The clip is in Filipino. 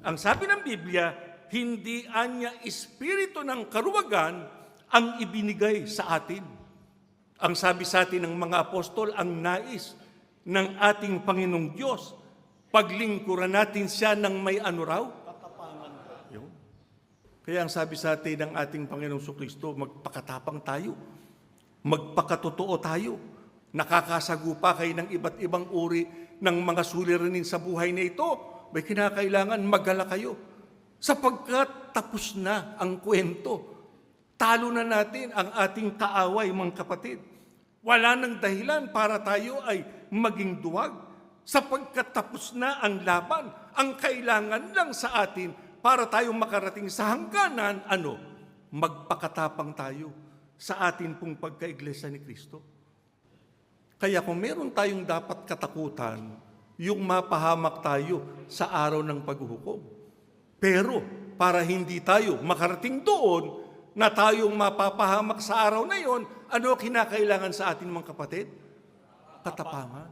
Ang sabi ng Biblia, hindi anya espiritu ng karuwagan ang ibinigay sa atin. Ang sabi sa atin ng mga apostol, ang nais ng ating Panginoong Diyos, paglingkuran natin siya ng may ano raw? Katapangan. Yun. Kaya ang sabi sa atin ng ating Panginoong Kristo, magpakatapang tayo, magpakatotoo tayo, nakakasagupa kayo ng iba't ibang uri ng mga suliranin sa buhay na ito, may kinakailangan magala kayo. Sapagkat tapos na ang kwento. Talo na natin ang ating kaaway, mga kapatid. Wala nang dahilan para tayo ay maging duwag. Sapagkat tapos na ang laban. Ang kailangan lang sa atin para tayong makarating sa hangganan, magpakatapang tayo sa atin pong pagka-iglesia ni Kristo. Kaya kung meron tayong dapat katakutan, yung mapahamak tayo sa araw ng paghuhukom. Pero para hindi tayo makarating doon na tayong mapapahamak sa araw na yon, ano kinakailangan sa atin mga kapatid? Katapangan.